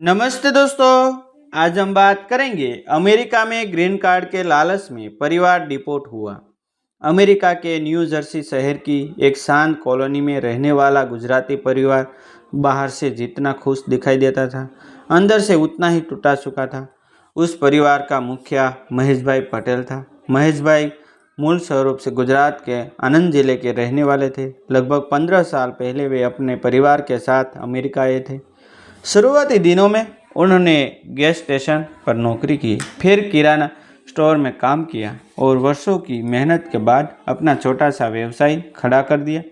नमस्ते दोस्तों। आज हम बात करेंगे अमेरिका में ग्रीन कार्ड के लालच में परिवार डिपोर्ट हुआ। अमेरिका के न्यू जर्सी शहर की एक शांत कॉलोनी में रहने वाला गुजराती परिवार बाहर से जितना खुश दिखाई देता था, अंदर से उतना ही टूटा चुका था। उस परिवार का मुखिया महेश भाई पटेल था। महेश भाई मूल स्वरूप से गुजरात के आनंद जिले के रहने वाले थे। लगभग 15 साल पहले वे अपने परिवार के साथ अमेरिका आए थे। शुरुआती दिनों में उन्होंने गैस स्टेशन पर नौकरी की, फिर किराना स्टोर में काम किया और वर्षों की मेहनत के बाद अपना छोटा सा व्यवसाय खड़ा कर दिया।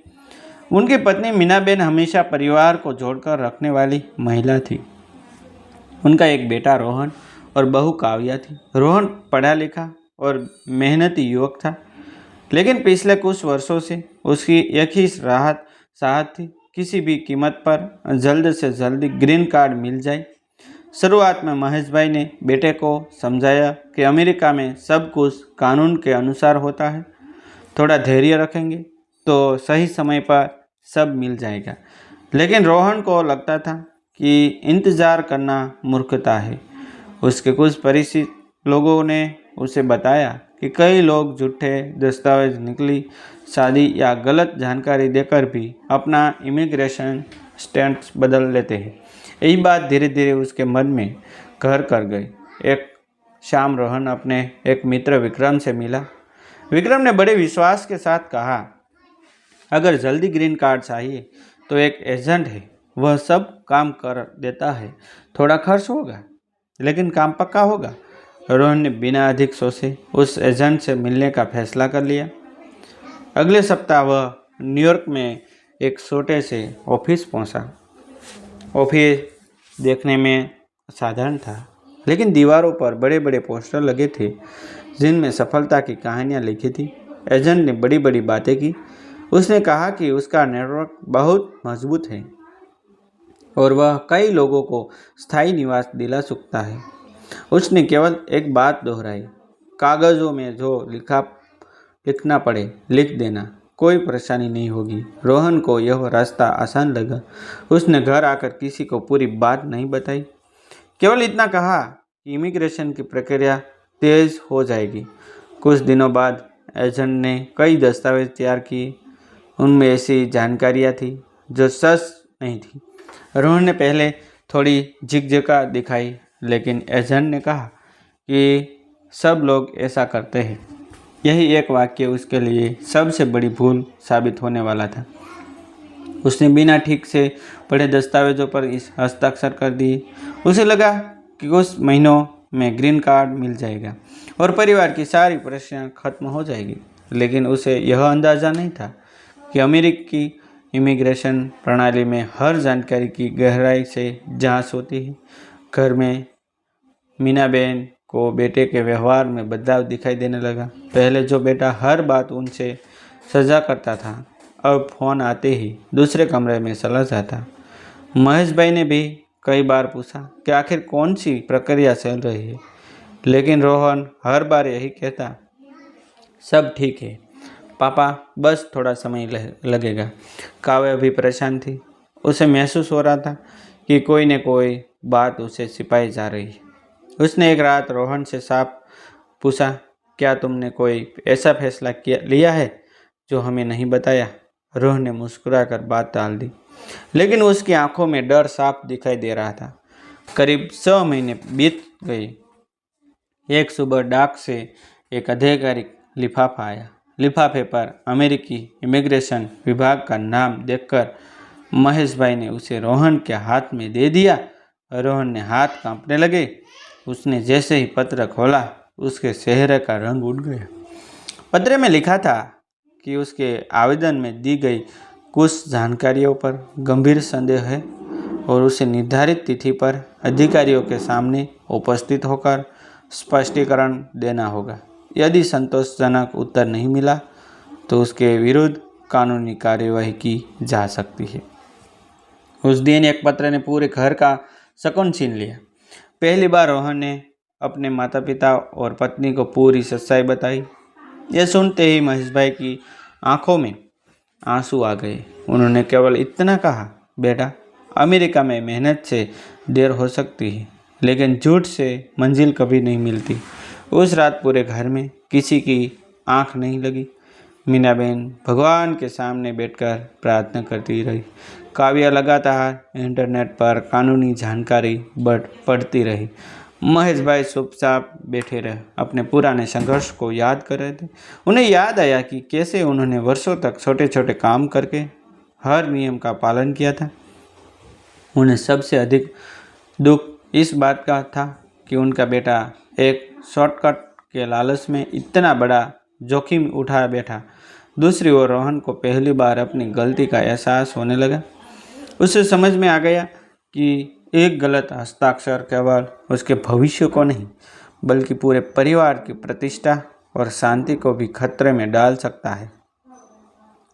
उनकी पत्नी मीनाबेन हमेशा परिवार को जोड़कर रखने वाली महिला थी। उनका एक बेटा रोहन और बहू काव्या थी। रोहन पढ़ा लिखा और मेहनती युवक था, लेकिन पिछले कुछ वर्षों से उसकी एक ही राहत चाहत थी, किसी भी कीमत पर जल्द से जल्द ग्रीन कार्ड मिल जाए। शुरुआत में महेश भाई ने बेटे को समझाया कि अमेरिका में सब कुछ कानून के अनुसार होता है, थोड़ा धैर्य रखेंगे तो सही समय पर सब मिल जाएगा। लेकिन रोहन को लगता था कि इंतज़ार करना मूर्खता है। उसके कुछ परिचित लोगों ने उसे बताया कि कई लोग झूठे दस्तावेज, नकली शादी या गलत जानकारी देकर भी अपना इमिग्रेशन स्टेटस बदल लेते हैं। यही बात धीरे धीरे उसके मन में घर कर गई। एक शाम रोहन अपने एक मित्र विक्रम से मिला। विक्रम ने बड़े विश्वास के साथ कहा, अगर जल्दी ग्रीन कार्ड चाहिए तो एक एजेंट है, वह सब काम कर देता है। थोड़ा खर्च होगा लेकिन काम पक्का होगा। रोहन ने बिना अधिक सोचे उस एजेंट से मिलने का फैसला कर लिया। अगले सप्ताह वह न्यूयॉर्क में एक छोटे से ऑफिस पहुंचा। ऑफिस देखने में साधारण था, लेकिन दीवारों पर बड़े बड़े पोस्टर लगे थे जिनमें सफलता की कहानियां लिखी थी। एजेंट ने बड़ी बड़ी बातें की। उसने कहा कि उसका नेटवर्क बहुत मजबूत है और वह कई लोगों को स्थायी निवास दिला सकता है। उसने केवल एक बात दोहराई, कागज़ों में जो लिखना पड़े लिख देना, कोई परेशानी नहीं होगी। रोहन को यह रास्ता आसान लगा। उसने घर आकर किसी को पूरी बात नहीं बताई, केवल इतना कहा कि इमिग्रेशन की प्रक्रिया तेज हो जाएगी। कुछ दिनों बाद एजेंट ने कई दस्तावेज तैयार किए। उनमें ऐसी जानकारियाँ थी जो सच नहीं थी। रोहन ने पहले थोड़ी झिकझका दिखाई, लेकिन एजेंट ने कहा कि सब लोग ऐसा करते हैं। यही एक वाक्य उसके लिए सबसे बड़ी भूल साबित होने वाला था। उसने बिना ठीक से पढ़े दस्तावेजों पर इस हस्ताक्षर कर दिए। उसे लगा कि कुछ महीनों में ग्रीन कार्ड मिल जाएगा और परिवार की सारी परेशानियां खत्म हो जाएगी। लेकिन उसे यह अंदाज़ा नहीं था कि अमेरिकी इमिग्रेशन प्रणाली में हर जानकारी की गहराई से जांच होती है। घर में मीनाबेन को बेटे के व्यवहार में बदलाव दिखाई देने लगा। पहले जो बेटा हर बात उनसे सजा करता था, अब फ़ोन आते ही दूसरे कमरे में चला जाता। महेश भाई ने भी कई बार पूछा कि आखिर कौन सी प्रक्रिया चल रही है, लेकिन रोहन हर बार यही कहता, सब ठीक है पापा, बस थोड़ा समय लगेगा। काव्या भी परेशान थी। उसे महसूस हो रहा था कि कोई न कोई बात उसे छिपाई जा रही है। उसने एक रात रोहन से साफ पूछा, क्या तुमने कोई ऐसा फैसला लिया है जो हमें नहीं बताया? रोहन ने मुस्कुराकर बात टाल दी, लेकिन उसकी आंखों में डर साफ दिखाई दे रहा था। करीब 6 महीने बीत गए। एक सुबह डाक से एक आधिकारिक लिफाफा आया। लिफाफे पर अमेरिकी इमिग्रेशन विभाग का नाम देखकर महेश भाई ने उसे रोहन के हाथ में दे दिया। रोहन ने हाथ कांपने लगे। उसने जैसे ही पत्र खोला, उसके चेहरे का रंग उड़ गया। पत्र में लिखा था कि उसके आवेदन में दी गई कुछ जानकारियों पर गंभीर संदेह है और उसे निर्धारित तिथि पर अधिकारियों के सामने उपस्थित होकर स्पष्टीकरण देना होगा। यदि संतोषजनक उत्तर नहीं मिला तो उसके विरुद्ध कानूनी कार्यवाही की जा सकती है। उस दिन एक पत्र ने पूरे घर का सुकून छीन लिया। पहली बार रोहन ने अपने माता पिता और पत्नी को पूरी सच्चाई बताई। यह सुनते ही महेश भाई की आंखों में आंसू आ गए। उन्होंने केवल इतना कहा, बेटा, अमेरिका में मेहनत से देर हो सकती है, लेकिन झूठ से मंजिल कभी नहीं मिलती। उस रात पूरे घर में किसी की आंख नहीं लगी। मीनाबेन भगवान के सामने बैठकर प्रार्थना करती रही। काव्या लगातार इंटरनेट पर कानूनी जानकारी पढ़ती रही। महेश भाई चुपचाप बैठे रहे, अपने पुराने संघर्ष को याद कर रहे थे। उन्हें याद आया कि कैसे उन्होंने वर्षों तक छोटे छोटे काम करके हर नियम का पालन किया था। उन्हें सबसे अधिक दुख इस बात का था कि उनका बेटा एक शॉर्टकट के लालच में इतना बड़ा जोखिम उठा बैठा। दूसरी ओर रोहन को पहली बार अपनी गलती का एहसास होने लगा। उसे समझ में आ गया कि एक गलत हस्ताक्षर केवल उसके भविष्य को नहीं, बल्कि पूरे परिवार की प्रतिष्ठा और शांति को भी खतरे में डाल सकता है।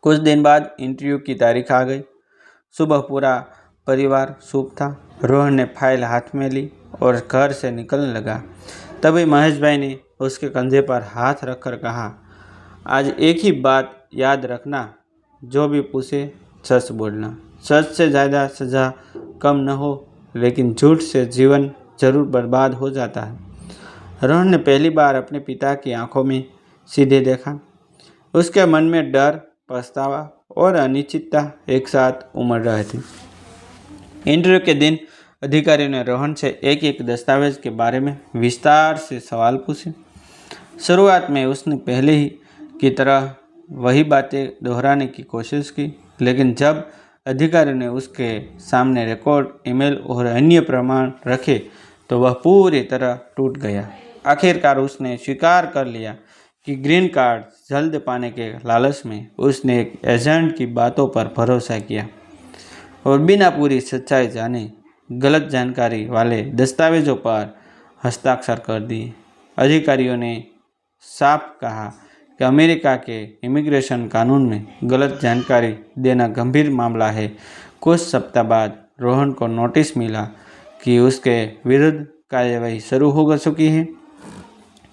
कुछ दिन बाद इंटरव्यू की तारीख आ गई। सुबह पूरा परिवार शुभ था। रोहन ने फाइल हाथ में ली और घर से निकलने लगा। तभी महेश भाई ने उसके कंधे पर हाथ रखकर कहा, आज एक ही बात याद रखना, जो भी पूछे सच बोलना। सच से ज़्यादा सजा कम न हो, लेकिन झूठ से जीवन जरूर बर्बाद हो जाता है। रोहन ने पहली बार अपने पिता की आंखों में सीधे देखा। उसके मन में डर, पछतावा और अनिश्चितता एक साथ उमड़ रहे थे। इंटरव्यू के दिन अधिकारियों ने रोहन से एक एक दस्तावेज के बारे में विस्तार से सवाल पूछे। शुरुआत में उसने पहले ही की तरह वही बातें दोहराने की कोशिश की, लेकिन जब अधिकारी ने उसके सामने रिकॉर्ड, ईमेल और अन्य प्रमाण रखे तो वह पूरी तरह टूट गया। आखिरकार उसने स्वीकार कर लिया कि ग्रीन कार्ड जल्द पाने के लालच में उसने एक एजेंट की बातों पर भरोसा किया और बिना पूरी सच्चाई जाने गलत जानकारी वाले दस्तावेजों पर हस्ताक्षर कर दिए। अधिकारियों ने साफ कहा कि अमेरिका के इमिग्रेशन कानून में गलत जानकारी देना गंभीर मामला है। कुछ सप्ताह बाद रोहन को नोटिस मिला कि उसके विरुद्ध कार्यवाही शुरू हो चुकी है।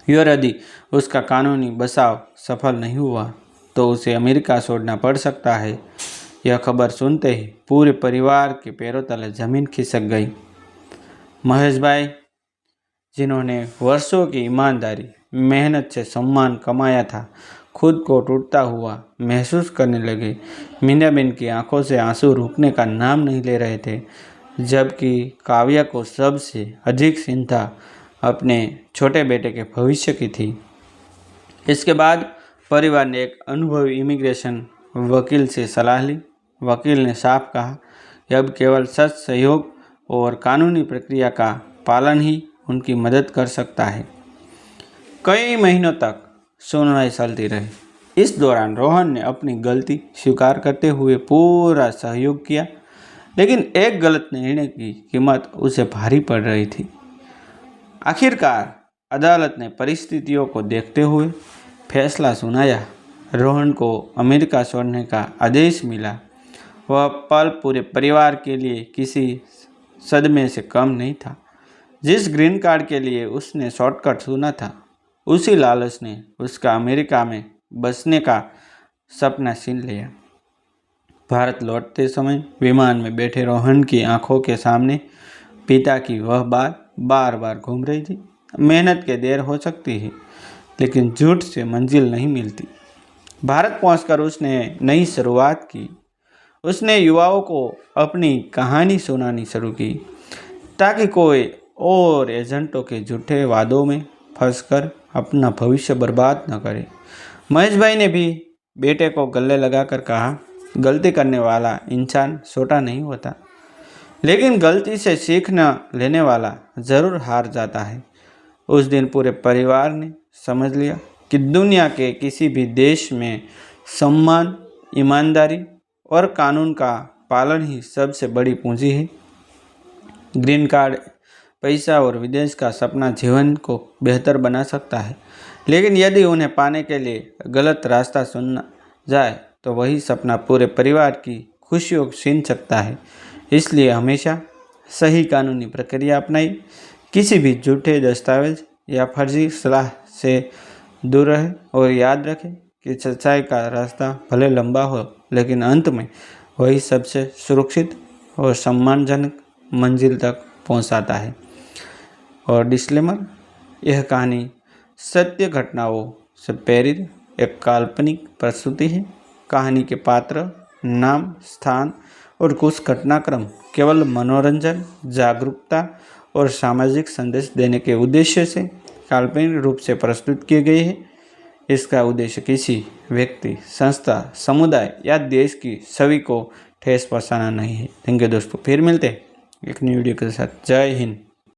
यदि उसका कानूनी बचाव सफल नहीं हुआ तो उसे अमेरिका छोड़ना पड़ सकता है। यह खबर सुनते ही पूरे परिवार के पैरों तले जमीन खिसक गई। महेश भाई, जिन्होंने वर्षों की ईमानदारी मेहनत से सम्मान कमाया था, खुद को टूटता हुआ महसूस करने लगे। मीनाबेन की आंखों से आंसू रुकने का नाम नहीं ले रहे थे, जबकि काव्या को सबसे अधिक चिंता अपने छोटे बेटे के भविष्य की थी। इसके बाद परिवार ने एक अनुभवी इमिग्रेशन वकील से सलाह ली। वकील ने साफ कहा कि अब केवल सच, सहयोग और कानूनी प्रक्रिया का पालन ही उनकी मदद कर सकता है। कई महीनों तक सुनवाई चलती रही। इस दौरान रोहन ने अपनी गलती स्वीकार करते हुए पूरा सहयोग किया, लेकिन एक गलत निर्णय की कीमत उसे भारी पड़ रही थी। आखिरकार अदालत ने परिस्थितियों को देखते हुए फैसला सुनाया। रोहन को अमेरिका छोड़ने का आदेश मिला। वह पल पूरे परिवार के लिए किसी सदमे से कम नहीं था। जिस ग्रीन कार्ड के लिए उसने शॉर्टकट चुना था, उसी लालच ने उसका अमेरिका में बसने का सपना छीन लिया। भारत लौटते समय विमान में बैठे रोहन की आंखों के सामने पिता की वह बात बार बार घूम रही थी। मेहनत के देर हो सकती है, लेकिन झूठ से मंजिल नहीं मिलती। भारत पहुंचकर उसने नई शुरुआत की। उसने युवाओं को अपनी कहानी सुनानी शुरू की, ताकि कोई और एजेंटों के झूठे वादों में फंसकर अपना भविष्य बर्बाद न करे। महेश भाई ने भी बेटे को गले लगाकर कहा, गलती करने वाला इंसान छोटा नहीं होता, लेकिन गलती से सीखना लेने वाला ज़रूर हार जाता है। उस दिन पूरे परिवार ने समझ लिया कि दुनिया के किसी भी देश में सम्मान, ईमानदारी और कानून का पालन ही सबसे बड़ी पूंजी है। ग्रीन कार्ड, पैसा और विदेश का सपना जीवन को बेहतर बना सकता है, लेकिन यदि उन्हें पाने के लिए गलत रास्ता चुना जाए तो वही सपना पूरे परिवार की खुशियों को छीन सकता है। इसलिए हमेशा सही कानूनी प्रक्रिया अपनाई, किसी भी झूठे दस्तावेज या फर्जी सलाह से दूर रहे और याद रखें कि सच्चाई का रास्ता भले लंबा हो, लेकिन अंत में वही सबसे सुरक्षित और सम्मानजनक मंजिल तक पहुंचाता है। और डिस्क्लेमर, यह कहानी सत्य घटनाओं से प्रेरित एक काल्पनिक प्रस्तुति है। कहानी के पात्र, नाम, स्थान और कुछ घटनाक्रम केवल मनोरंजन, जागरूकता और सामाजिक संदेश देने के उद्देश्य से काल्पनिक रूप से प्रस्तुत किए गए हैं। इसका उद्देश्य किसी व्यक्ति, संस्था, समुदाय या देश की छवि को ठेस पहुंचाना नहीं है। थैंक यू दोस्तों, फिर मिलते हैं एक न्यू वीडियो के साथ। जय हिंद।